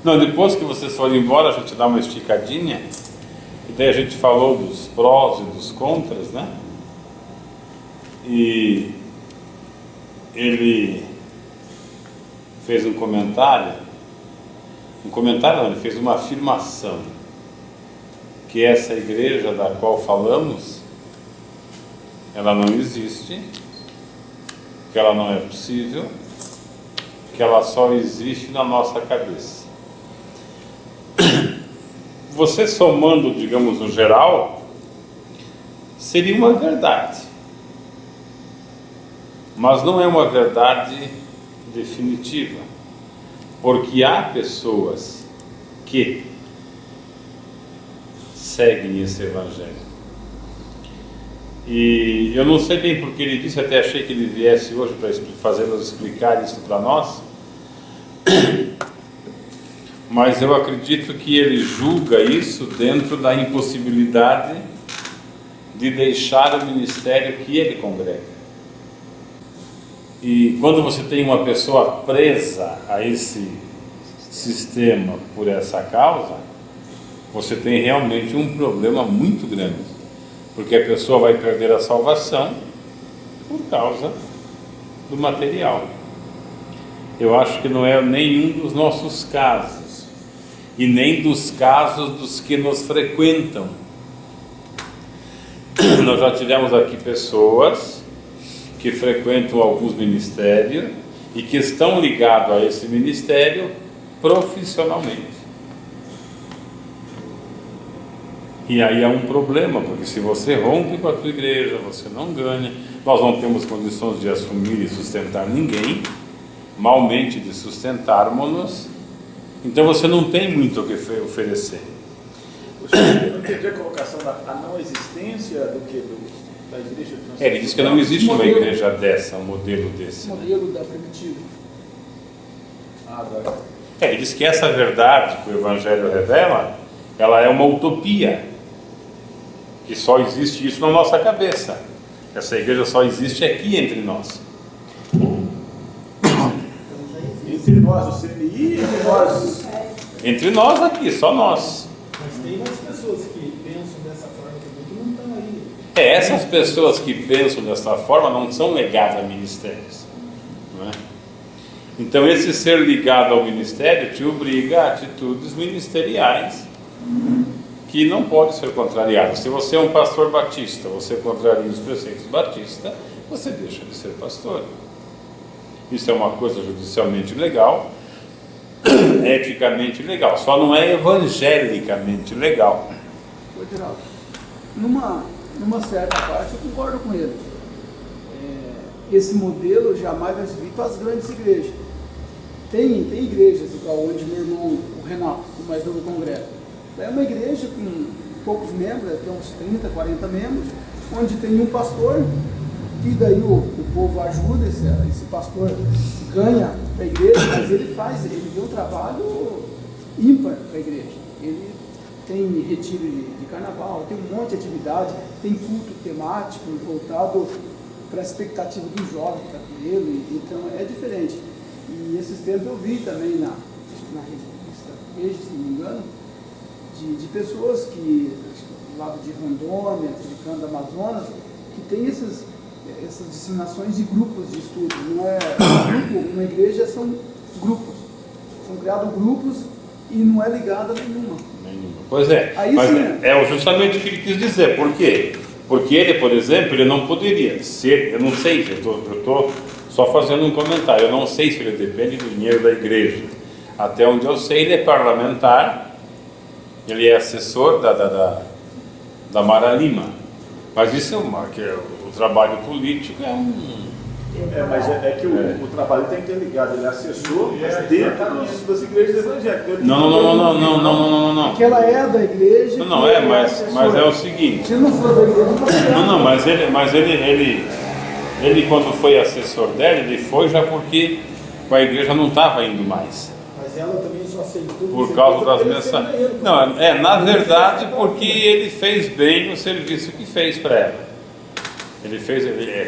Não, depois que vocês forem embora, a gente dá uma esticadinha. E daí a gente falou dos prós e dos contras, né? E ele fez um comentário. Um comentário não, ele fez uma afirmação. Que essa igreja da qual falamos, ela não existe, que ela não é possível, que ela só existe na nossa cabeça. Você somando, digamos, no geral, seria uma verdade, mas não é uma verdade definitiva, porque há pessoas que seguem esse evangelho. E eu não sei bem porque ele disse, até achei que ele viesse hoje para fazer-nos explicar isso para nós, mas eu acredito que ele julga isso dentro da impossibilidade de deixar o ministério que ele congrega. E quando você tem uma pessoa presa a esse sistema por essa causa, você tem realmente um problema muito grande, porque a pessoa vai perder a salvação por causa do material. Eu acho que não é nenhum dos nossos casos, e nem dos casos dos que nos frequentam. Nós já tivemos aqui pessoas que frequentam alguns ministérios e que estão ligados a esse ministério profissionalmente. E aí há um problema, porque se você rompe com a tua igreja, você não ganha, nós não temos condições de assumir e sustentar ninguém, malmente de sustentarmos-nos, então você não tem muito o que oferecer. Eu não entendi a colocação da não existência da igreja. Ele diz que não existe uma igreja dessa, um modelo desse. Modelo da primitiva. Agora. Ele diz que essa verdade que o Evangelho revela, ela é uma utopia, que só existe isso na nossa cabeça. Essa igreja só existe aqui entre nós. Entre nós, o CNI, entre nós. Entre nós aqui, só nós. Mas tem umas pessoas que pensam dessa forma também que não estão aí. Essas pessoas que pensam dessa forma não são ligadas a ministérios, não é? Então esse ser ligado ao ministério te obriga a atitudes ministeriais que não podem ser contrariadas. Se você é um pastor batista, você contraria os preceitos batistas, você deixa de ser pastor. Isso é uma coisa judicialmente legal, eticamente legal, só não é evangelicamente legal. Ô, Geraldo, numa certa parte eu concordo com ele. Esse modelo jamais vai servir para as grandes igrejas. Tem igrejas, igual onde meu irmão, o Renato, o mais novo congrega. É uma igreja com poucos membros, tem uns 30, 40 membros, onde tem um pastor, e daí o povo ajuda, esse pastor ganha para a igreja, mas ele deu um trabalho ímpar para a igreja. Ele tem retiro de carnaval, tem um monte de atividade, tem culto temático voltado para a expectativa do jovem que está com ele, então é diferente. E esses tempos eu vi também na revista Veja, se não me engano, de pessoas que, do lado de Rondônia, africano do Amazonas, que tem essas disseminações de grupos de estudo. Não é grupo, uma igreja são grupos. São criados grupos e não é ligada a nenhuma. Pois é, aí, mas sim, é justamente o que ele quis dizer. Por quê? Porque ele, por exemplo, ele não poderia ser, eu não sei, eu estou só fazendo um comentário, eu não sei se ele depende do dinheiro da igreja. Até onde eu sei, ele é parlamentar, ele é assessor da Mara Lima, mas isso o trabalho político é um... Mas é que o trabalho tem que ter ligado, ele é assessor, mas dentro das igrejas evangélicas. Não. Aquela é da igreja. Não, mas é o seguinte. Se não for da igreja, Não, mas ele quando foi assessor dela, ele foi já porque a igreja não estava indo mais. Mas ela também só aceitou. Por causa das mensagens. Não, na verdade, porque ele fez bem o serviço que fez para ela. Ele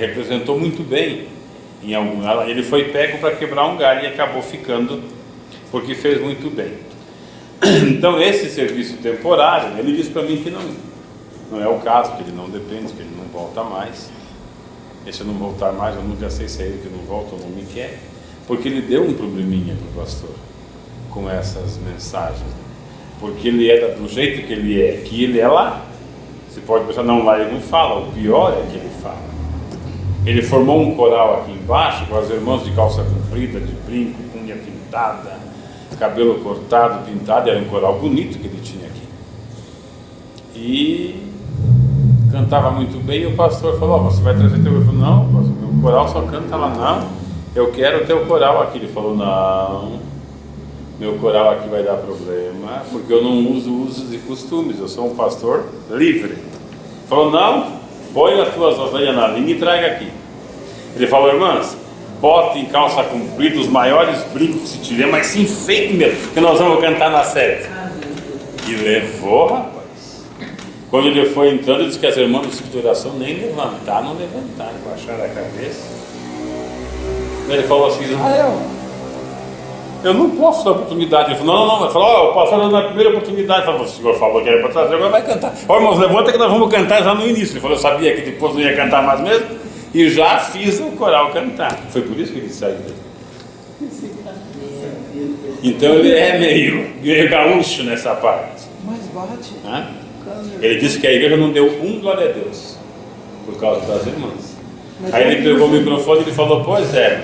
representou muito bem. Ele foi pego para quebrar um galho e acabou ficando, porque fez muito bem. Então esse serviço temporário, ele diz para mim que não é o caso, que ele não depende, que ele não volta mais. E se eu não voltar mais, eu nunca sei se é ele que não volta ou não me quer, porque ele deu um probleminha para o pastor com essas mensagens, porque ele é do jeito que ele é lá. Você pode pensar, não, lá ele não fala, o pior é que ele fala. Ele formou um coral aqui embaixo com as irmãs de calça comprida, de brinco, com unha pintada, cabelo cortado, pintado, era um coral bonito que ele tinha aqui. E cantava muito bem, e o pastor falou, você vai trazer teu... Eu falei, não, pastor, meu coral só canta lá. Não, eu quero o teu coral aqui. Ele falou, não, meu coral aqui vai dar problema, porque eu não uso usos e costumes, eu sou um pastor livre. Ele falou, não, põe as tuas ovelhas na linha e traga aqui. Ele falou, irmãs, bote em calça comprida os maiores brincos se tiver, mas se enfeite mesmo, que nós vamos cantar na sede. E levou, rapaz. Quando ele foi entrando, ele disse que as irmãs do ciclo de oração nem levantaram, baixaram a cabeça. Ele falou assim, Israel, eu não posso dar oportunidade. Ele falou, não. Ele falou, o pastor na primeira oportunidade. Ele falou, o senhor falou que era para trazer, agora vai cantar. Ó, irmãos, levanta que nós vamos cantar já no início. Ele falou, eu sabia que depois não ia cantar mais mesmo, e já fiz o coral cantar. Foi por isso que ele saiu. Então ele é meio gaúcho nessa parte. Mas bate. Hã? Ele disse que a igreja não deu um glória a Deus por causa das irmãs. Aí ele pegou o microfone e falou, pois é,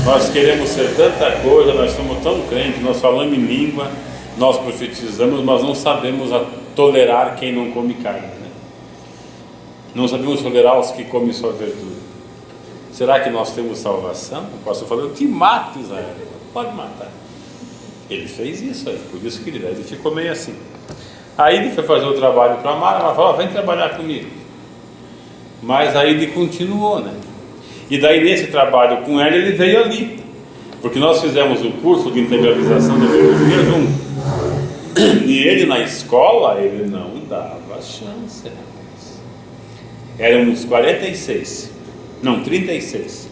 nós queremos ser tanta coisa, nós somos tão crentes, nós falamos em língua, nós profetizamos, mas não sabemos tolerar quem não come carne, né? Não sabemos tolerar os que comem só verdura. Será que nós temos salvação? O pastor falou, eu te mato, Israel. Pode matar. Ele fez isso aí, por isso que ele ficou meio assim. Aí ele foi fazer o trabalho para a Mara, ela falou, vem trabalhar comigo. Mas aí ele continuou, né? E daí nesse trabalho com ela, ele veio ali, porque nós fizemos o curso de integralização da teologia junto. E ele na escola, ele não dava chance, rapaz. Éramos 46, não, 36.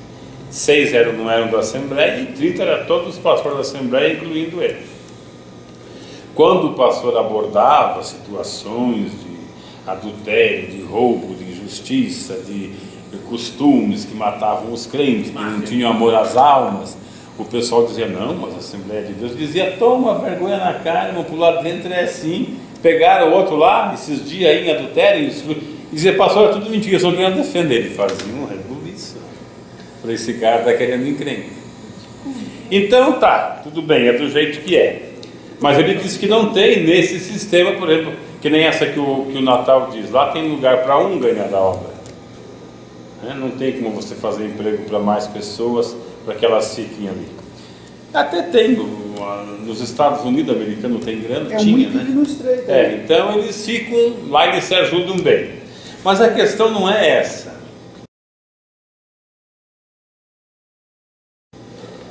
6 não eram da Assembleia e 30 eram todos os pastores da Assembleia, incluindo ele. Quando o pastor abordava situações de adultério, de roubo, de injustiça, de costumes que matavam os crentes, que não tinham amor às almas, o pessoal dizia, não, mas a Assembleia de Deus dizia, toma vergonha na cara, vamos pular dentro, é assim. Pegaram o outro lá, esses dias aí em adultério, e dizia, pastor, é tudo mentira, eu só quero defender. Ele fazia um rebuliço. Falei, esse cara está querendo encrenca. Então tá, tudo bem, é do jeito que é. Mas ele disse que não tem nesse sistema, por exemplo, que nem essa que o Natal diz, lá tem lugar para um ganhar da obra. Não tem como você fazer emprego para mais pessoas, para que elas fiquem ali. Até tem, nos Estados Unidos americanos tem grana, tinha, né? No estreito, então eles ficam lá e eles se ajudam bem. Mas a questão não é essa.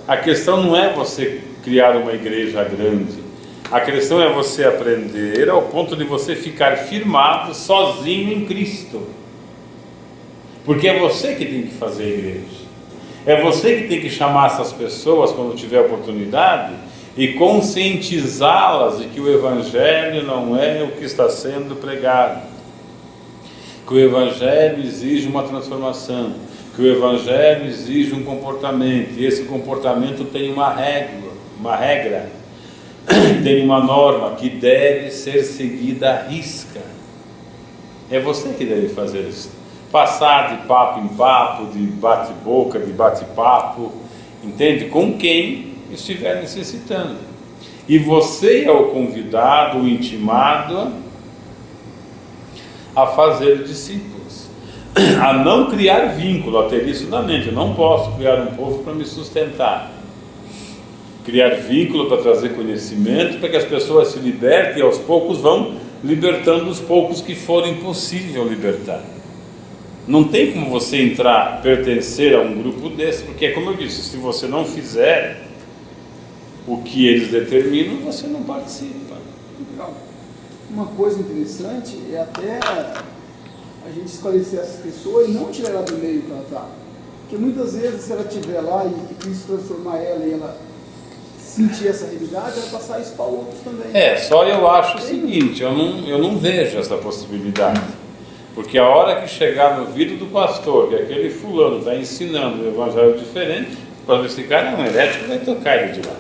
A questão não é você criar uma igreja grande. A questão é você aprender ao ponto de você ficar firmado sozinho em Cristo. Porque é você que tem que fazer a igreja. É você que tem que chamar essas pessoas quando tiver oportunidade e conscientizá-las de que o Evangelho não é o que está sendo pregado. Que o Evangelho exige uma transformação. Que o Evangelho exige um comportamento. E esse comportamento tem uma regra. Tem uma norma que deve ser seguida à risca. É você que deve fazer isso. Passar de papo em papo, de bate-boca, de bate-papo, entende? Com quem estiver necessitando. E você é o convidado, o intimado a fazer discípulos, a não criar vínculo, a ter isso na mente. Eu não posso criar um povo para me sustentar. Criar vínculo para trazer conhecimento, para que as pessoas se libertem e aos poucos vão libertando os poucos que forem possível libertar. Não tem como você entrar, pertencer a um grupo desse, porque, como eu disse, se você não fizer o que eles determinam, você não participa. Uma coisa interessante é até a gente esclarecer essa pessoa e não tirar ela do meio para tá. Porque muitas vezes, se ela estiver lá e Cristo transformar ela e ela sentir essa realidade, vai passar isso para outros também. Só eu acho o seguinte, eu não vejo essa possibilidade. Porque a hora que chegar no ouvido do pastor, que aquele fulano está ensinando um evangelho diferente, para esse cara é um herético, vai tocar ele de lá.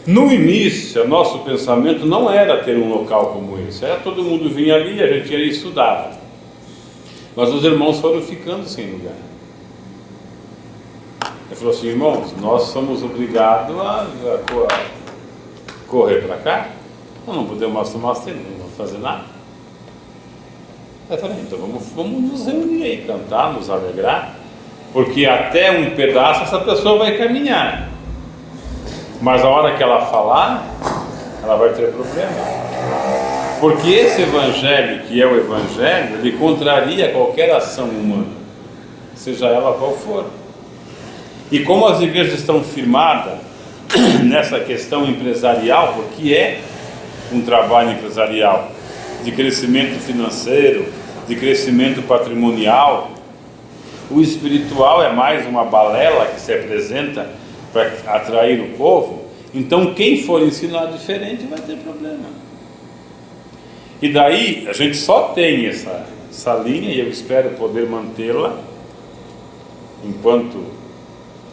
No início, o nosso pensamento não era ter um local como esse, era todo mundo vinha ali, a gente ia e estudava. Mas os irmãos foram ficando sem lugar. Ele falou assim, irmãos, nós somos obrigados a correr para cá, nós não podemos mais tomar tempo, não vamos fazer nada. Eu falei, então vamos nos reunir aí, cantar, nos alegrar, porque até um pedaço essa pessoa vai caminhar, mas a hora que ela falar, ela vai ter problema, porque esse evangelho, que é o evangelho, ele contraria qualquer ação humana, seja ela qual for. E como as igrejas estão firmadas nessa questão empresarial, porque é um trabalho empresarial, de crescimento financeiro, de crescimento patrimonial, o espiritual é mais uma balela que se apresenta para atrair o povo. Então quem for ensinar diferente vai ter problema. E daí a gente só tem essa linha, e eu espero poder mantê-la enquanto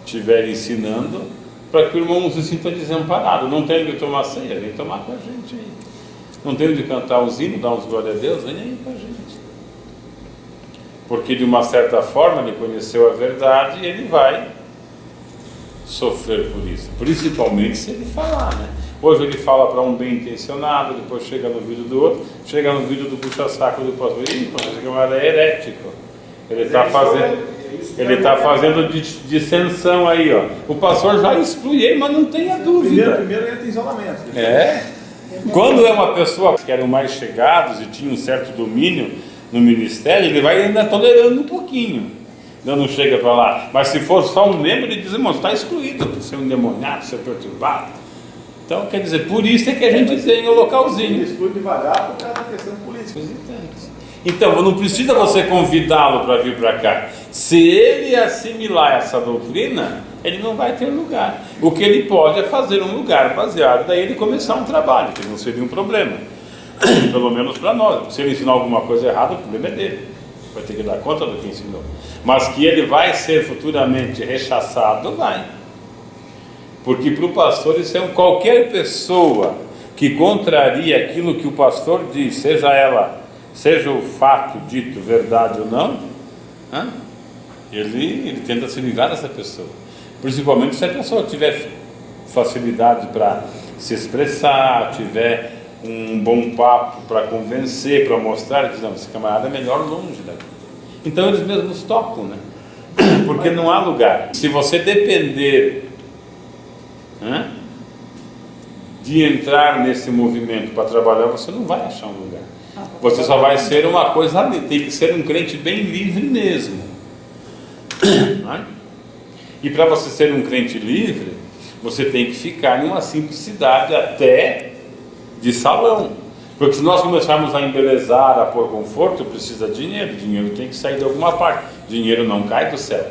estiver ensinando, para que o irmão não se sinta desamparado. Não tem de tomar ceia, vem tomar com a gente aí. Não tem de cantar uns hinos, dar uns glória a Deus, vem aí com a gente. Porque de uma certa forma ele conheceu a verdade e ele vai sofrer por isso, principalmente se ele falar, né? Hoje ele fala para um bem intencionado, depois chega no vídeo do outro, chega no vídeo do puxa-saco do pastor, esse camarada é herético, ele está fazendo dissensão aí, ó. O pastor já exclui ele, mas não tenha dúvida. Primeiro entra em isolamento. Quando é uma pessoa que eram mais chegados e tinha um certo domínio no ministério, ele vai ainda tolerando um pouquinho, não chega para lá. Mas se for só um membro, ele diz, irmão, está excluído, você é um endemoniado, você é perturbado. Então, quer dizer, por isso é que a gente tem o localzinho. Ele exclui devagar por causa da questão política. Então, não precisa você convidá-lo para vir para cá. Se ele assimilar essa doutrina, ele não vai ter lugar. O que ele pode é fazer um lugar baseado, daí ele começar um trabalho, que não seria um problema. Pelo menos para nós. Se ele ensinar alguma coisa errada, o problema é dele. Vai ter que dar conta do que ensinou. Mas que ele vai ser futuramente rechaçado, vai. Porque para o pastor isso é qualquer pessoa que contraria aquilo que o pastor diz, seja o fato dito verdade ou não, ele tenta se livrar dessa pessoa. Principalmente se a pessoa tiver facilidade para se expressar, tiver um bom papo para convencer, para mostrar, ele diz, não, esse camarada é melhor longe daqui. Então eles mesmos tocam, né? Porque não há lugar. Se você depender de entrar nesse movimento para trabalhar, você não vai achar um lugar. Você só vai ser uma coisa ali, tem que ser um crente bem livre mesmo. E para você ser um crente livre, você tem que ficar em uma simplicidade até de salão. Porque se nós começarmos a embelezar, a pôr conforto, precisa de dinheiro. Dinheiro tem que sair de alguma parte. Dinheiro não cai do céu.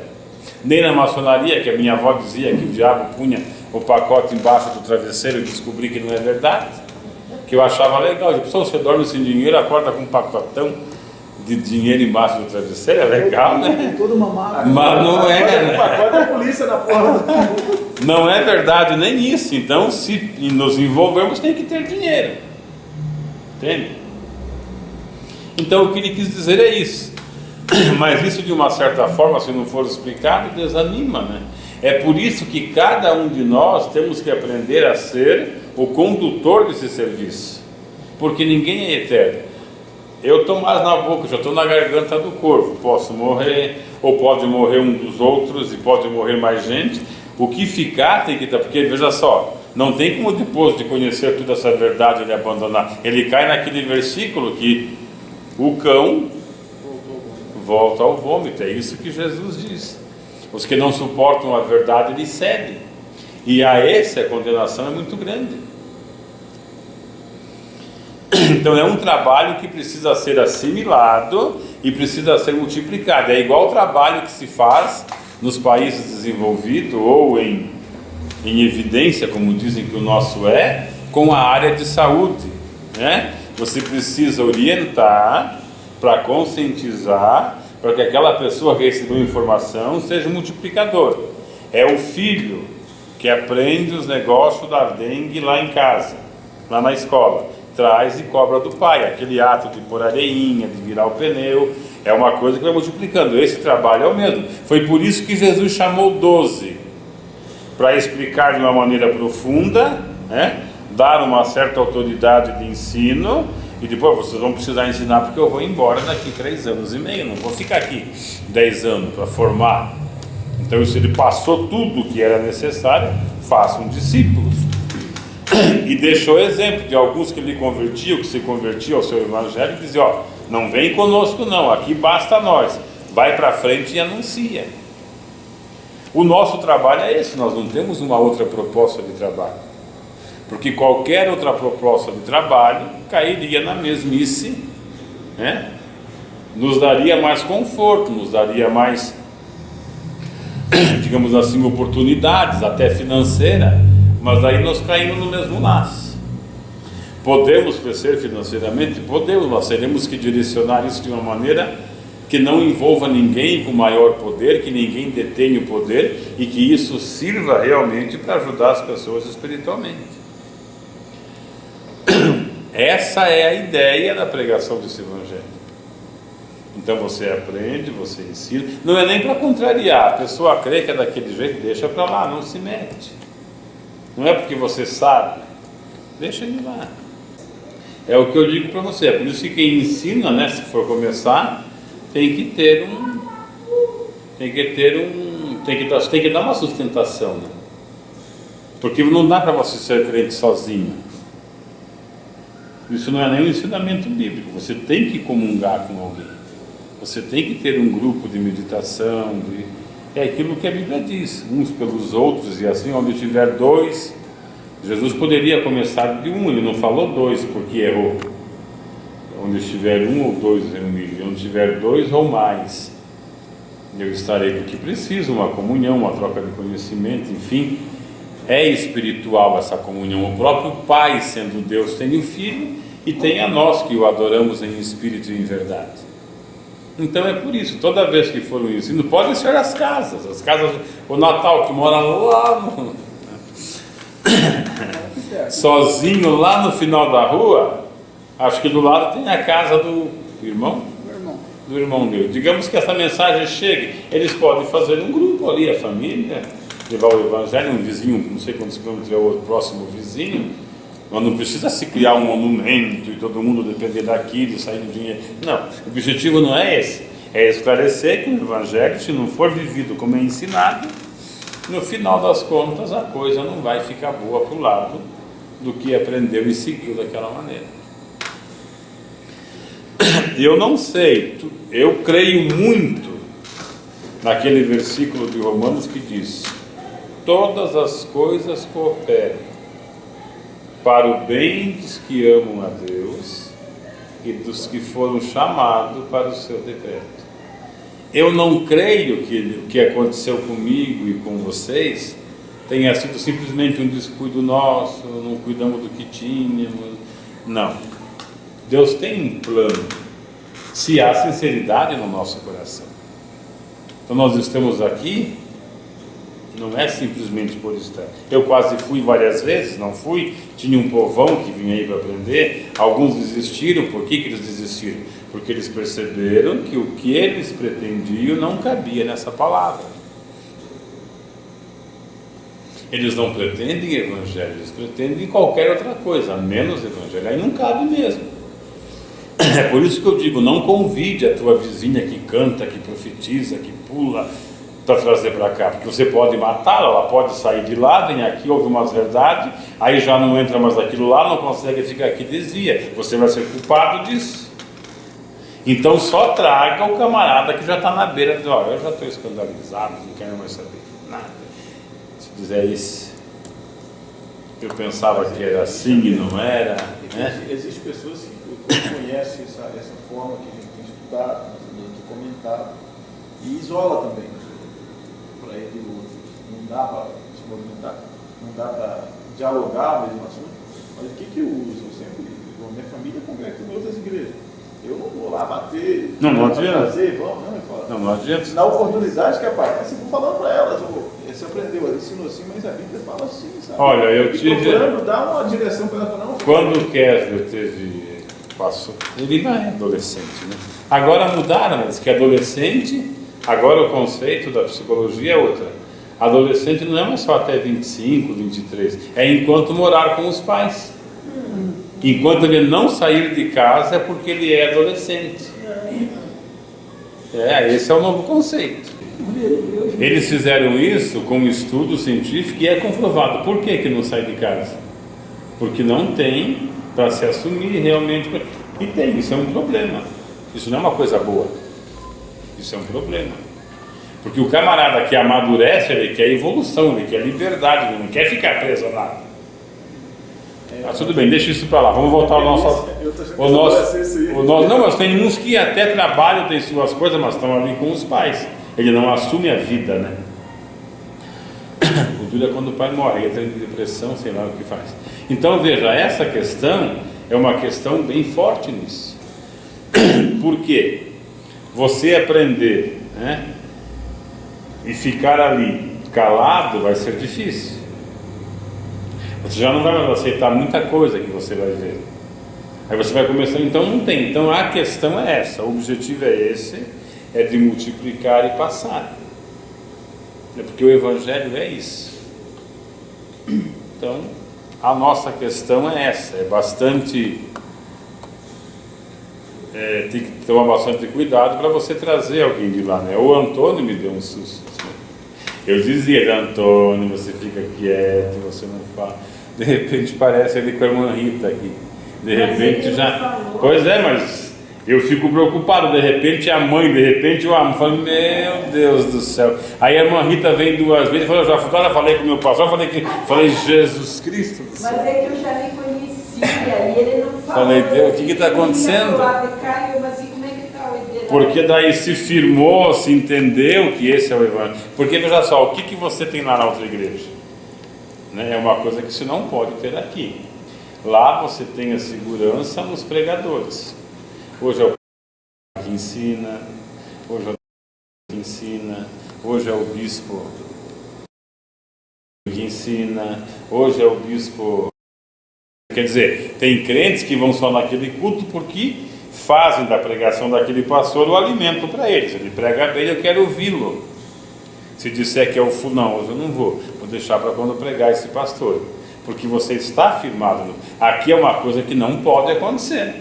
Nem na maçonaria, que a minha avó dizia que o diabo punha o pacote embaixo do travesseiro e descobri que não é verdade. Que eu achava legal. A pessoa, você dorme sem dinheiro, acorda com um pacotão de dinheiro embaixo do travesseiro, é legal, né? Toda uma máquina. Mas não é, né? O pacote da polícia na porra. Não é verdade nem isso. Então, se nos envolvermos, tem que ter dinheiro. Entende? Então, o que ele quis dizer é isso. Mas isso, de uma certa forma, se não for explicado, desanima, né? É por isso que cada um de nós temos que aprender a ser o condutor desse serviço. Porque ninguém é eterno. Eu estou mais na boca, já estou na garganta do corvo. Posso morrer, ou pode morrer um dos outros, e pode morrer mais gente. O que ficar tem que estar, porque veja só, não tem como depois de conhecer toda essa verdade ele abandonar. Ele cai naquele versículo que o cão volta ao vômito. É isso que Jesus diz. Os que não suportam a verdade, eles cedem. E a esse a condenação é muito grande. Então é um trabalho que precisa ser assimilado e precisa ser multiplicado. É igual o trabalho que se faz nos países desenvolvidos ou em em evidência, como dizem que o nosso é, com a área de saúde, né? Você precisa orientar para conscientizar, para que aquela pessoa que recebeu informação seja um multiplicador. É o filho que aprende os negócios da dengue lá em casa, lá na escola, traz e cobra do pai. Aquele ato de pôr areinha, de virar o pneu, é uma coisa que vai multiplicando. Esse trabalho é o mesmo. Foi por isso que Jesus chamou 12, para explicar de uma maneira profunda, né? Dar uma certa autoridade de ensino, e depois vocês vão precisar ensinar, porque eu vou embora daqui 3 anos e meio, não vou ficar aqui 10 anos para formar. Então, se ele passou tudo o que era necessário, façam discípulos. E deixou exemplo de alguns que lhe convertiam, que se convertiam ao seu evangelho, e diziam: ó, não vem conosco não, aqui basta nós, vai para frente e anuncia. O nosso trabalho é esse, nós não temos uma outra proposta de trabalho. Porque qualquer outra proposta de trabalho cairia na mesmice, né? Nos daria mais conforto, nos daria mais, digamos assim, oportunidades, até financeira, mas aí nós caímos no mesmo laço. Podemos crescer financeiramente? Podemos, mas teremos que direcionar isso de uma maneira que não envolva ninguém com maior poder, que ninguém detenha o poder, e que isso sirva realmente para ajudar as pessoas espiritualmente. Essa é a ideia da pregação desse evangelho. Então você aprende, você ensina, não é nem para contrariar. A pessoa crê que é daquele jeito, deixa para lá, não se mete. Não é porque você sabe, deixa ele lá. É o que eu digo para você. É por isso que quem ensina, né, se for começar, tem que dar uma sustentação, né? Porque não dá para você ser crente sozinho. Isso não é nem um ensinamento bíblico. Você tem que comungar com alguém. Você tem que ter um grupo de meditação. É aquilo que a Bíblia diz, uns pelos outros, e assim, onde tiver 2, Jesus poderia começar de 1, ele não falou 2 porque errou. Onde estiver 1 ou 2 reunidos, onde tiver 2 ou mais, eu estarei, porque preciso uma comunhão, uma troca de conhecimento, enfim. É espiritual essa comunhão. O próprio Pai, sendo Deus, tem o Filho, e tem a nós que o adoramos em espírito e em verdade. Então é por isso, toda vez que for um ensino, podem ser as casas, o Natal que mora lá sozinho lá no final da rua, acho que do lado tem a casa do irmão? Do irmão meu. Digamos que essa mensagem chegue, eles podem fazer um grupo ali, a família, levar o evangelho, um vizinho, não sei quantos quilômetros é o próximo vizinho, mas não precisa se criar um monumento e todo mundo depender daquilo, sair do dinheiro. Não, o objetivo não é esse, é esclarecer que o evangelho, se não for vivido como é ensinado, no final das contas a coisa não vai ficar boa para o lado do que aprendeu e seguiu daquela maneira. Eu não sei, eu creio muito naquele versículo de Romanos que diz: todas as coisas cooperam para o bem dos que amam a Deus e dos que foram chamados para o seu decreto. Eu não creio que o que aconteceu comigo e com vocês tenha sido simplesmente um descuido nosso, não cuidamos do que tínhamos. Não. Deus tem um plano, se há sinceridade no nosso coração. Então nós estamos aqui, não é simplesmente por estar. Eu quase fui várias vezes, não fui, tinha um povão que vinha aí para aprender, alguns desistiram. Por que eles desistiram? Porque eles perceberam que o que eles pretendiam não cabia nessa palavra. Eles não pretendem evangelho, eles pretendem qualquer outra coisa, menos evangelho, aí não cabe mesmo. É por isso que eu digo, não convide a tua vizinha que canta, que profetiza, que pula, para trazer para cá, porque você pode matá-la, ela pode sair de lá, vem aqui, ouve umas verdades, aí já não entra mais naquilo lá, não consegue ficar aqui, desvia, você vai ser culpado disso. Então só traga o camarada que já está na beira, diz: olha, eu já estou escandalizado, não quero mais saber nada. Se dizer isso, eu pensava que era assim e não era, né? Existem pessoas que conhecem essa forma que a gente tem estudado, que comentado, e isola também. Para ele, não dá para se movimentar. não dá para dialogar o mesmo assunto, mas o que eu uso? Eu sempre digo, minha família congrega em outras igrejas. Eu não vou lá bater, não adianta. Fazer, vamos, não, não adianta. Na oportunidade que aparece, eu vou falando para elas, você aprendeu, ensinou assim, mas a Bíblia fala assim, sabe? Olha, eu tive... procurando dar uma direção para ela, não. Quando o Kessler passou, ele não é adolescente, né? Agora mudaram, mas que adolescente, agora o conceito da psicologia é outra. Adolescente não é mais só até 25, 23, é enquanto morar com os pais. Enquanto ele não sair de casa é porque ele é adolescente. Esse é o novo conceito. Eles fizeram isso com um estudo científico e é comprovado. Por que não sai de casa? Porque não tem para se assumir realmente. E tem, isso é um problema. Isso não é uma coisa boa. Isso é um problema. Porque o camarada que amadurece, ele quer evolução, ele quer liberdade, ele não quer ficar preso a nada. Mas tudo bem, deixa isso para lá. Vamos voltar ao nosso. Não, mas tem uns que até trabalham, tem suas coisas, mas estão ali com os pais. Ele não assume a vida, né? O duro é quando o pai morre, ele tem depressão, sei lá o que faz. Então veja, essa questão é uma questão bem forte nisso. Por quê? Você aprender, né, e ficar ali calado vai ser difícil. Você já não vai mais aceitar muita coisa que você vai ver. Aí você vai começar, então não tem. Então a questão é essa, o objetivo é esse, é de multiplicar e passar. É porque o Evangelho é isso. Então, a nossa questão é essa, é bastante... tem que tomar bastante cuidado para você trazer alguém de lá, né? O Antônio me deu um susto. Eu dizia, Antônio, você fica quieto, você não fala. De repente parece ele com a irmã Rita aqui. De repente já... Pois é, mas eu fico preocupado. De repente a mãe, de repente o amor. Eu falo, meu Deus do céu. Aí a irmã Rita vem 2 vezes. Eu já falei com o meu pastor, falei Falei, Jesus Cristo do céu. Mas é que eu já me conhecia e ele não falou. Falei, Deus, o que está acontecendo? Porque daí se firmou, se entendeu que esse é o Evangelho. Porque veja só, o que você tem lá na outra igreja? Né? É uma coisa que você não pode ter aqui. Lá você tem a segurança nos pregadores. Hoje é o que ensina, hoje é o que ensina, hoje é o bispo que ensina, hoje é o bispo. Quer dizer, tem crentes que vão só naquele culto porque fazem da pregação daquele pastor o alimento para eles. Ele prega bem, eu quero ouvi-lo. Se disser que é o fulano, hoje eu não vou deixar para quando pregar esse pastor, porque você está firmado. Aqui é uma coisa que não pode acontecer,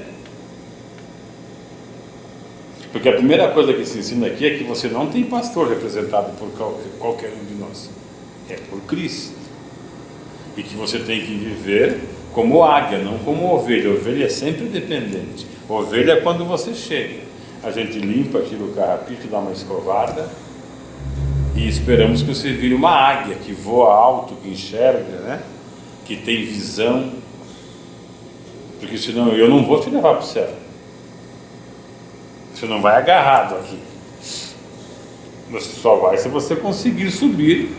porque a primeira coisa que se ensina aqui é que você não tem pastor representado por qualquer um de nós, é por Cristo, e que você tem que viver como águia, não como ovelha. Ovelha é sempre dependente. Ovelha é quando você chega, a gente limpa, tira o carrapicho, dá uma escovada e esperamos que você vire uma águia que voa alto, que enxerga, né? Que tem visão, porque senão eu não vou te levar para o céu, você não vai agarrado aqui, você só vai se você conseguir subir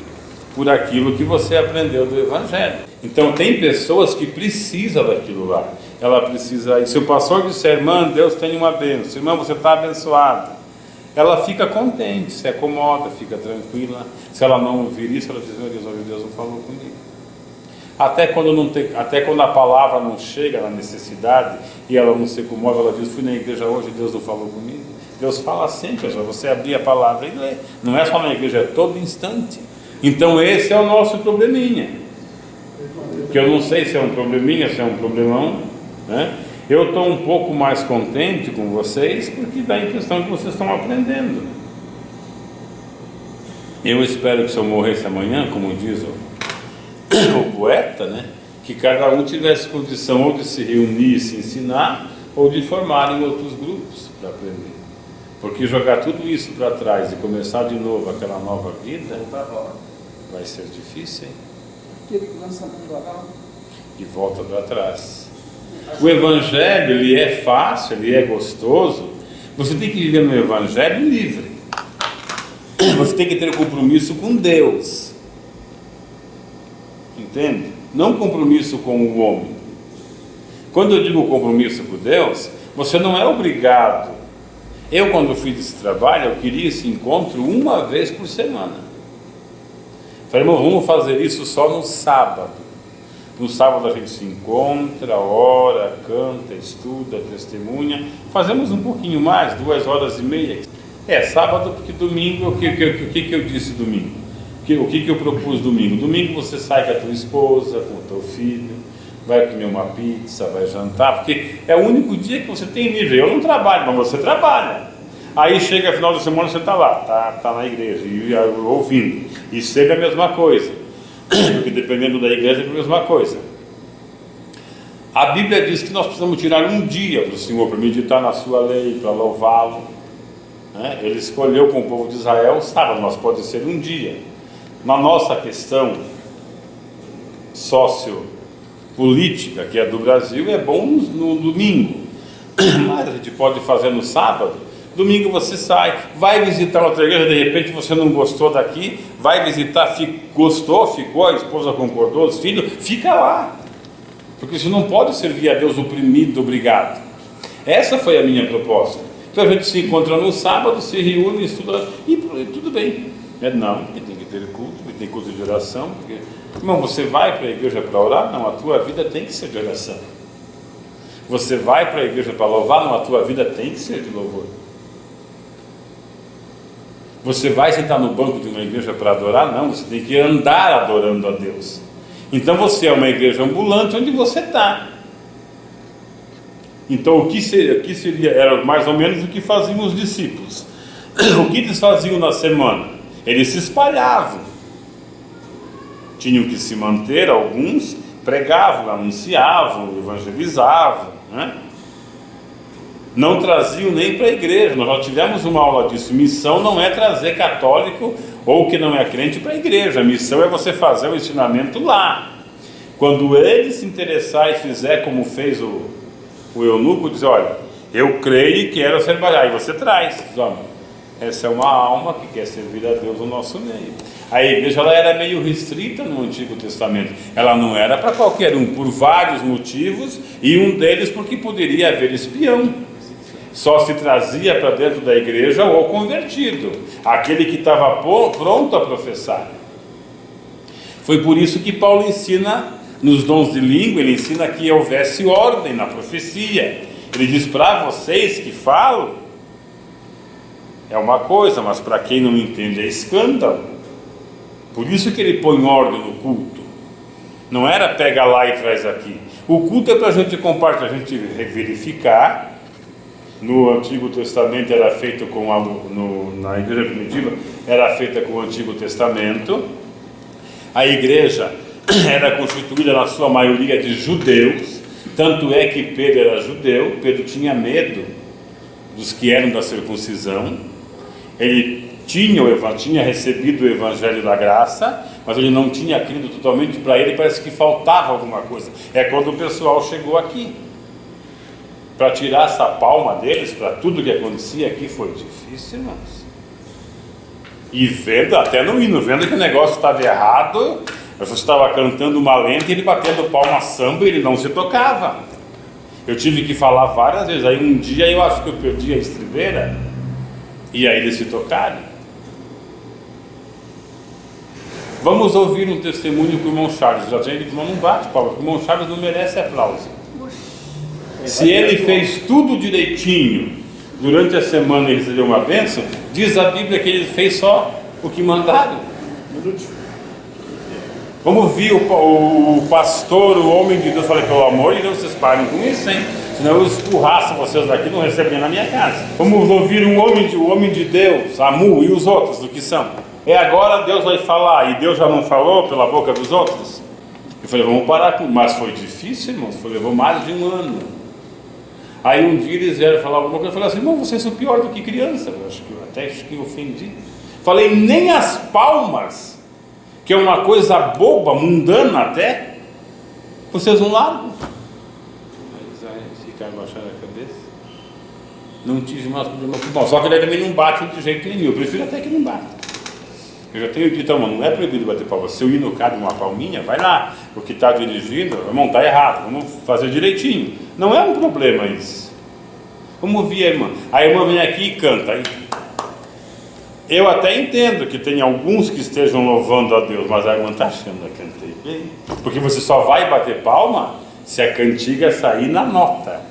por aquilo que você aprendeu do Evangelho. Então tem pessoas que precisam daquilo lá, ela precisa, e se o pastor disser, irmã, Deus tem uma bênção, irmã, você está abençoada, ela fica contente, se acomoda, fica tranquila. Se ela não ouvir isso, ela diz, meu Deus, Deus não falou comigo. Até quando a palavra não chega na necessidade e ela não se comove, ela diz, fui na igreja hoje, Deus não falou comigo. Deus fala sempre, é só você abrir a palavra e ler. Não é só na igreja, é todo instante. Então esse é o nosso probleminha, que eu não sei se é um probleminha, se é um problemão, né? Eu estou um pouco mais contente com vocês, porque dá a impressão que vocês estão aprendendo. Eu espero que se eu morresse amanhã, como diz o poeta, né, que cada um tivesse condição ou de se reunir, se ensinar, ou de formar em outros grupos para aprender. Porque jogar tudo isso para trás e começar de novo aquela nova vida, vai ser difícil, hein? Aquele que lança a mão do Arão. E volta para trás. O Evangelho, ele é fácil, ele é gostoso. Você tem que viver no Evangelho livre. Você tem que ter compromisso com Deus. entende? Não compromisso com o homem. Quando eu digo compromisso com Deus, você não é obrigado. Eu, quando fiz esse trabalho, eu queria esse encontro uma vez por semana. Falei, irmão, vamos fazer isso só no sábado. No sábado a gente se encontra, ora, canta, estuda, testemunha. Fazemos um pouquinho mais, 2h30. Sábado, porque domingo, o que eu disse domingo? O que eu propus domingo? Domingo você sai com a tua esposa, com o teu filho, vai comer uma pizza, vai jantar, porque é o único dia que você tem livre. Eu não trabalho, mas você trabalha. Aí chega final de semana, você está lá, tá na igreja, e ouvindo. E sempre a mesma coisa, porque dependendo da igreja é a mesma coisa. A Bíblia diz que nós precisamos tirar um dia para o Senhor, para meditar na sua lei, para louvá-lo. Ele escolheu com o povo de Israel o sábado, mas pode ser um dia. Na nossa questão sociopolítica, que é do Brasil, é bom no domingo, mas a gente pode fazer no sábado. Domingo você sai, vai visitar outra igreja, de repente você não gostou daqui, vai visitar, gostou, ficou, a esposa concordou, os filhos, fica lá, porque você não pode servir a Deus oprimido, obrigado. Essa foi a minha proposta. Então a gente se encontra no sábado, se reúne, estuda, e tudo bem. Não, porque tem que ter culto, porque tem culto de oração, porque... Irmão, você vai para a igreja para orar? Não, a tua vida tem que ser de oração. Você vai para a igreja para louvar? Não, a tua vida tem que ser de louvor. Você vai sentar no banco de uma igreja para adorar? Não, você tem que andar adorando a Deus. Então você é uma igreja ambulante onde você está. Então o que seria, era mais ou menos o que faziam os discípulos. O que eles faziam na semana? Eles se espalhavam. Tinham que se manter, alguns pregavam, anunciavam, evangelizavam, Não traziam nem para a igreja. Nós já tivemos uma aula disso. Missão não é trazer católico ou que não é crente para a igreja. A missão é você fazer o ensinamento lá. Quando ele se interessar e fizer como fez o eunuco, diz, olha, eu creio e quero ser baleado. Aí você traz, essa é uma alma que quer servir a Deus no nosso meio. A igreja ela era meio restrita no Antigo Testamento. Ela não era para qualquer um, por vários motivos, e um deles porque poderia haver espião. Só se trazia para dentro da igreja o convertido, aquele que estava pronto a professar. Foi por isso que Paulo ensina nos dons de língua, ele ensina que houvesse ordem na profecia. Ele diz, para vocês que falam, é uma coisa, mas para quem não entende é escândalo. Por isso que ele põe ordem no culto. Não era pega lá e traz aqui. O culto é para a gente compartilhar, a gente verificar. No Antigo Testamento era feito na igreja primitiva, era feita com o Antigo Testamento. A igreja era constituída na sua maioria de judeus, tanto é que Pedro era judeu. Pedro tinha medo dos que eram da circuncisão. Ele tinha recebido o Evangelho da Graça, mas ele não tinha crido totalmente. Para ele parece que faltava alguma coisa. É quando o pessoal chegou aqui. Para tirar essa palma deles, para tudo que acontecia aqui, foi difícil, irmãos. E vendo, até no hino, vendo que o negócio estava errado, você estava cantando uma lenta e ele batendo palma samba e ele não se tocava. Eu tive que falar várias vezes. Aí um dia eu acho que eu perdi a estribeira e aí eles se tocaram. Vamos ouvir um testemunho com o irmão Charles. Já tinha dito, mas não bate palma, porque o irmão Charles não merece aplauso. Se ele fez tudo direitinho durante a semana e recebeu uma bênção, diz a Bíblia que ele fez só o que mandaram. Vamos ver o pastor, o homem de Deus. Falei, pelo amor de Deus, vocês parem com isso, hein? Senão eu escurraço vocês daqui, não recebem na minha casa. Vamos ouvir o homem de Deus, Amu, e os outros do que são. Agora Deus vai falar, e Deus já não falou pela boca dos outros? Eu falei, vamos parar com... Mas foi difícil, irmãos, levou mais de um ano. Aí um dia eles vieram falar alguma coisa, eu falei assim, irmão, vocês são pior do que criança. Acho que ofendi. Falei, nem as palmas, que é uma coisa boba, mundana até, vocês não largam. Eles ficaram baixando a cabeça. Não tive mais problema com o bom. Só que ele também não bate de jeito nenhum. Eu prefiro até que não bata. Eu já tenho dito, não é proibido bater palma. Se o hino cabe uma palminha, vai lá. O que está dirigindo, irmão, está errado, vamos fazer direitinho. Não é um problema isso. Vamos ouvir a irmã. A irmã vem aqui e canta. Aí, eu até entendo que tem alguns que estejam louvando a Deus, mas a irmã está achando que eu cantei bem. Porque você só vai bater palma se a cantiga sair na nota.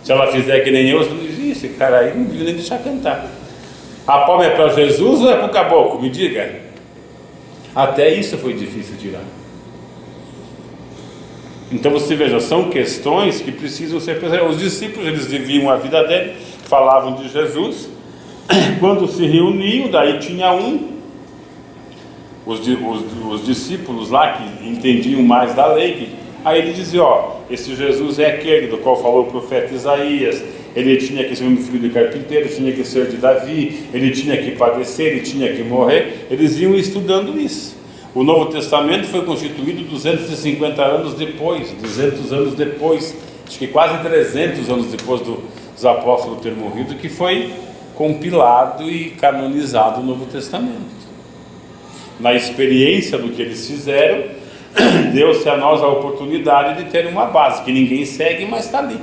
Se ela fizer que nem eu, você não diz, esse cara aí não devia nem deixar cantar. A palma é para Jesus ou é para o caboclo? Me diga. Até isso foi difícil tirar. Então você veja, são questões que precisam ser preservadas. Os discípulos, eles viviam a vida dele, falavam de Jesus. Quando se reuniam, daí tinha os discípulos lá que entendiam mais da lei, aí ele dizia, esse Jesus é aquele do qual falou o profeta Isaías, ele tinha que ser um filho de carpinteiro, tinha que ser de Davi, ele tinha que padecer, ele tinha que morrer. Eles iam estudando isso. O Novo Testamento foi constituído 250 anos depois, 200 anos depois, acho que quase 300 anos depois dos apóstolos terem morrido, que foi compilado e canonizado o Novo Testamento. Na experiência do que eles fizeram, deu-se a nós a oportunidade de ter uma base, que ninguém segue, mas está ali.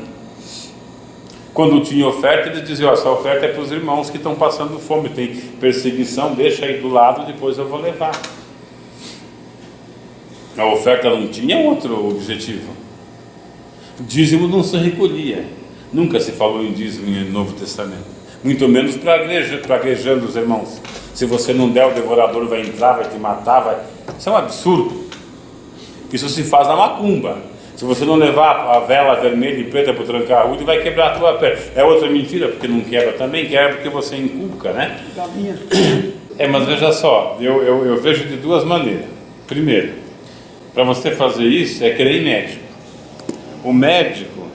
Quando tinha oferta, eles diziam, essa oferta é para os irmãos que estão passando fome, tem perseguição, deixa aí do lado, depois eu vou levar. A oferta não tinha outro objetivo. Dízimo não se recolhia. Nunca se falou em dízimo no Novo Testamento. Muito menos praguejando os irmãos. Se você não der, o devorador vai entrar, vai te matar, Isso é um absurdo. Isso se faz na macumba. Se você não levar a vela vermelha e preta para trancar a rua, ele vai quebrar a tua perna. É outra mentira, porque não quebra também, quebra porque você inculca, né? Mas veja só, eu vejo de duas maneiras. Primeiro, para você fazer isso é querer ir médico. O médico,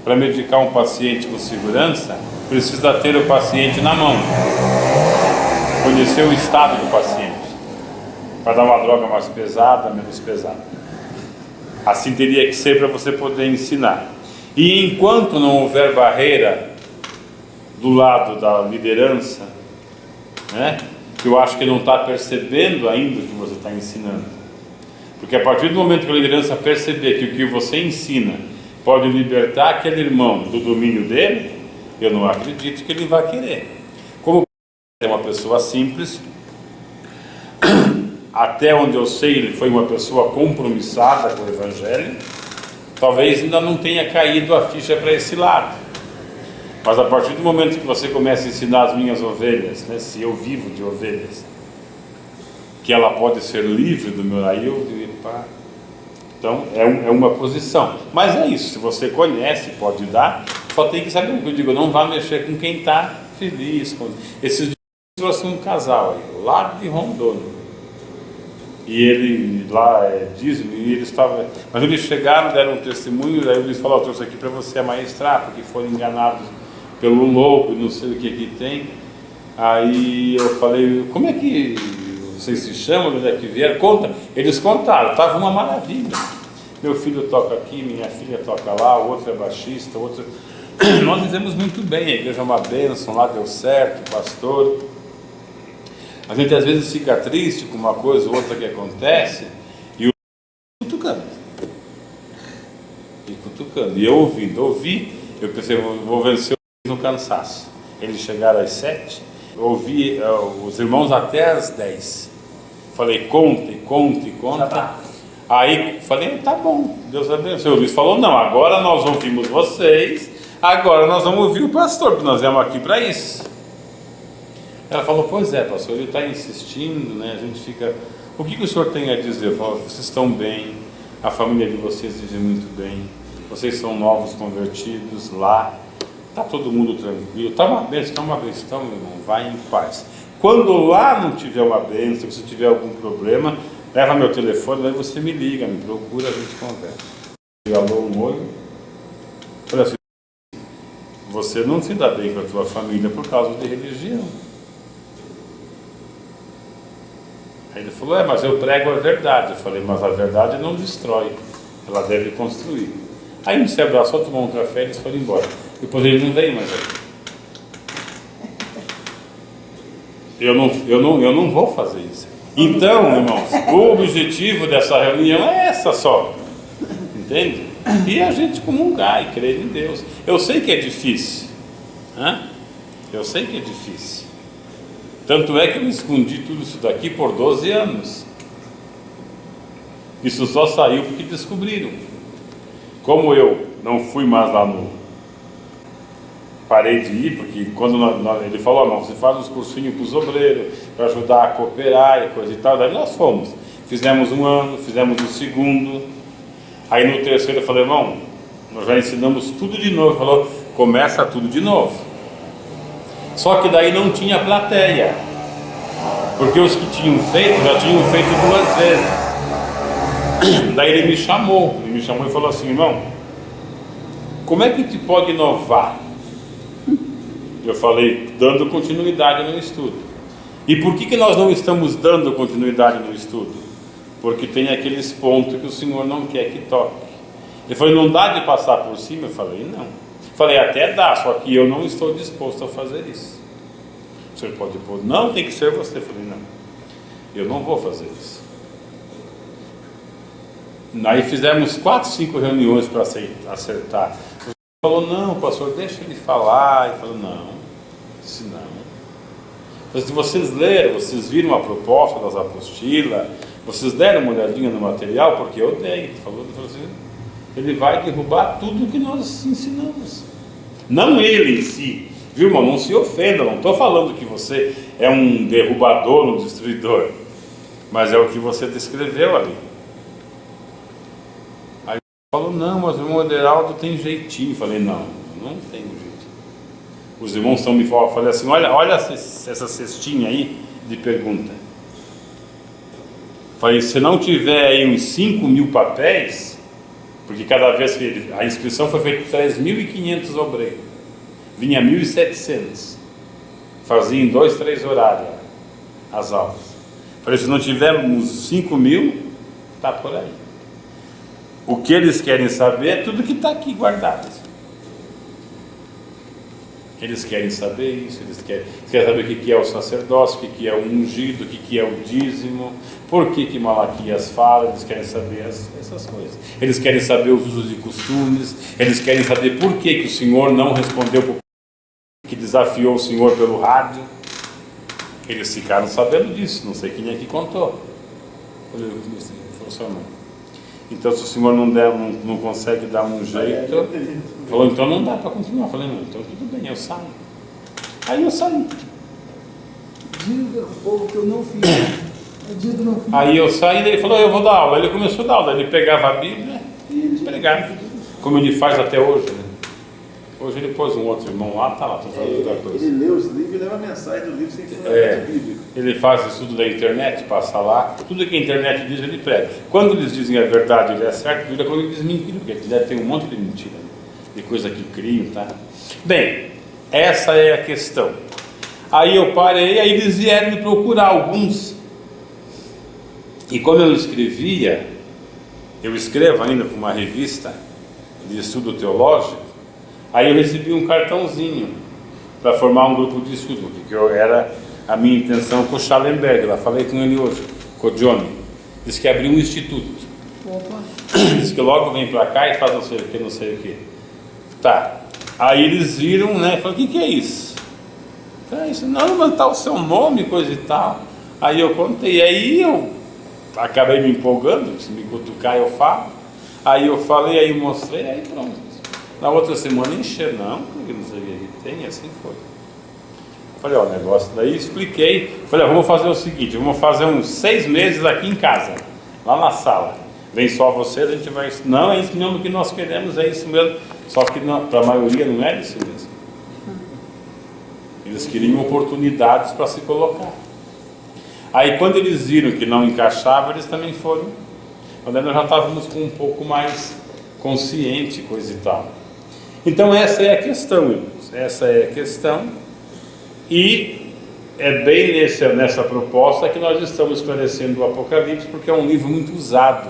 para medicar um paciente com segurança, precisa ter o paciente na mão, conhecer o estado do paciente, para dar uma droga mais pesada, menos pesada. Assim teria que ser para você poder ensinar. E enquanto não houver barreira do lado da liderança, né, que eu acho que não está percebendo ainda o que você está ensinando, porque a partir do momento que a liderança perceber que o que você ensina pode libertar aquele irmão do domínio dele, eu não acredito que ele vai querer. Como é uma pessoa simples, até onde eu sei, ele foi uma pessoa compromissada com o Evangelho, talvez ainda não tenha caído a ficha para esse lado. Mas a partir do momento que você começa a ensinar as minhas ovelhas, né, se eu vivo de ovelhas, que ela pode ser livre do meu... Aí eu digo, pá. Então é uma posição. Mas é isso, se você conhece, pode dar, só tem que saber o que eu digo, não vá mexer com quem está feliz. Esses dias eu trouxe um casal aí, lá de Rondônia. E ele lá dízimo, e eles estavam... Mas eles chegaram, deram um testemunho, daí eles falaram, eu trouxe aqui para você amaestrar, porque foram enganados pelo lobo, não sei o que tem. Aí eu falei, como é que vocês se chamam, onde é que vieram? Conta. Eles contaram, estava uma maravilha. Meu filho toca aqui, minha filha toca lá, o outro é baixista, o outro... Nós fizemos muito bem, a igreja é uma bênção, lá deu certo, pastor... A gente às vezes fica triste com uma coisa ou outra que acontece e o cutucando. E eu ouvi, eu pensei, vou vencer no cansaço. Eles chegaram às 7, eu ouvi os irmãos até às 10. Falei, conte. Aí falei, tá bom, Deus abençoe. O Luiz falou, não, agora nós ouvimos vocês, agora nós vamos ouvir o pastor, porque nós viemos aqui para isso. Ela falou, pois é, pastor, ele está insistindo, né? A gente fica... O que o senhor tem a dizer? Eu falo, vocês estão bem, a família de vocês vive muito bem, vocês são novos convertidos lá, está todo mundo tranquilo, está uma bênção, meu irmão, vai em paz. Quando lá não tiver uma bênção, se tiver algum problema, leva meu telefone, aí você me liga, me procura, a gente conversa. Alô, um olho. Falei assim, você não se dá bem com a tua família por causa de religião. Aí ele falou, mas eu prego a verdade. Eu falei, mas a verdade não destrói, ela deve construir. Aí a gente se abraçou, tomou um café e eles foram embora. Depois ele não veio mais aí. eu não vou fazer isso. Então, irmãos, o objetivo dessa reunião é essa só. Entende? E a gente comungar e crer em Deus. Eu sei que é difícil. Eu sei que é difícil. Tanto é que eu escondi tudo isso daqui por 12 anos. Isso só saiu porque descobriram. Como eu não fui mais lá no... Parei de ir, porque quando ele falou, não, você faz uns cursinhos para os obreiros, para ajudar a cooperar e coisa e tal. Daí nós fomos. Fizemos um ano, fizemos o segundo. Aí no terceiro eu falei, irmão, nós já ensinamos tudo de novo. Ele falou, começa tudo de novo. Só que daí não tinha plateia. Porque os que tinham feito, já tinham feito 2 vezes. Daí ele me chamou e falou assim, irmão, como é que te pode inovar? Eu falei, dando continuidade no estudo. E por que nós não estamos dando continuidade no estudo? Porque tem aqueles pontos que o Senhor não quer que toque. Ele falou, não dá de passar por cima? Eu falei, não. Falei, até dá, só que eu não estou disposto a fazer isso. O Senhor pode pôr, não, tem que ser você. Eu falei, não, eu não vou fazer isso. Aí fizemos 4, 5 reuniões para acertar. Ele falou, não, pastor, deixa ele falar. Ele falou, não, se não. Se vocês leram, vocês viram a proposta das apostilas, vocês deram uma olhadinha no material, porque eu dei. Ele falou assim, ele vai derrubar tudo que nós ensinamos. Não ele em si, viu, irmão? Não se ofenda, não estou falando que você é um derrubador, um destruidor, mas é o que você descreveu ali. Aí ele falou, não, mas o irmão Ederaldo tem jeitinho. Eu falei, não tem jeitinho. Os irmãos estão me falando, falei assim, olha essa cestinha aí de pergunta. Falei, se não tiver aí uns 5.000 papéis, porque cada vez que a inscrição foi feita 3.500 obreiros, vinha 1.700, fazia em 2, 3 horários as aulas. Falei, se não tivermos 5.000, está por aí. O que eles querem saber é tudo que está aqui guardado. Eles querem saber isso, eles querem saber o que é o sacerdócio, o que é o ungido, o que é o dízimo, por que Malaquias fala, eles querem saber essas coisas. Eles querem saber os usos e costumes, eles querem saber por que o Senhor não respondeu, que desafiou o Senhor pelo rádio. Eles ficaram sabendo disso, não sei quem é que contou. Falei, seu irmão. Então se o Senhor não consegue dar um jeito, falou, então não dá para continuar. Falei, não, então tudo bem, eu saio. Aí eu saí. Diga o povo que eu não fiz. Aí eu saí, daí ele falou, eu vou dar aula. Aí ele começou a dar aula, ele pegava a Bíblia e pregava, como ele faz até hoje, né? Hoje ele pôs um outro irmão lá, tá lá, tô fazendo outra coisa. Ele lê os livros e leva a mensagem do livro sem fundamento bíblico. Ele faz estudo da internet, passa lá, tudo que a internet diz ele prega. Quando eles dizem a verdade, ele é certo, vira quando eles mentiram, porque ele deve ter um monte de mentira, de coisa que criam, tá? Bem, essa é a questão. Aí eu parei, aí eles vieram me procurar, alguns. E como eu escrevia, eu escrevo ainda para uma revista de estudo teológico, aí eu recebi um cartãozinho para formar um grupo de estudo, que era a minha intenção com o Schallenberg. Lá falei com ele hoje, com o Johnny. Disse que abriu um instituto. Opa. Disse que logo vem para cá e faz não sei o que, não sei o que. Tá. Aí eles viram, né? Falaram, o que é isso? Falei, isso não, mas tá o seu nome, coisa e tal. Aí eu contei, aí eu acabei me empolgando, se me cutucar eu falo. Aí eu falei, aí mostrei, aí pronto. Na outra semana encher, não sei o que tem, assim foi. Falei, ó, o negócio daí, expliquei. Falei, ó, vamos fazer o seguinte, vamos fazer uns 6 meses aqui em casa, lá na sala. Vem só vocês, a gente vai... Não, é isso mesmo que nós queremos, é isso mesmo. Só que para a maioria não é isso mesmo. Eles queriam oportunidades para se colocar. Aí quando eles viram que não encaixava, eles também foram. Quando nós já estávamos com um pouco mais consciente, coisa e tal. Então essa é a questão, irmãos. Essa é a questão. E é bem nessa proposta que nós estamos esclarecendo o Apocalipse, porque é um livro muito usado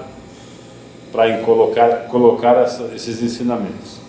para colocar esses ensinamentos.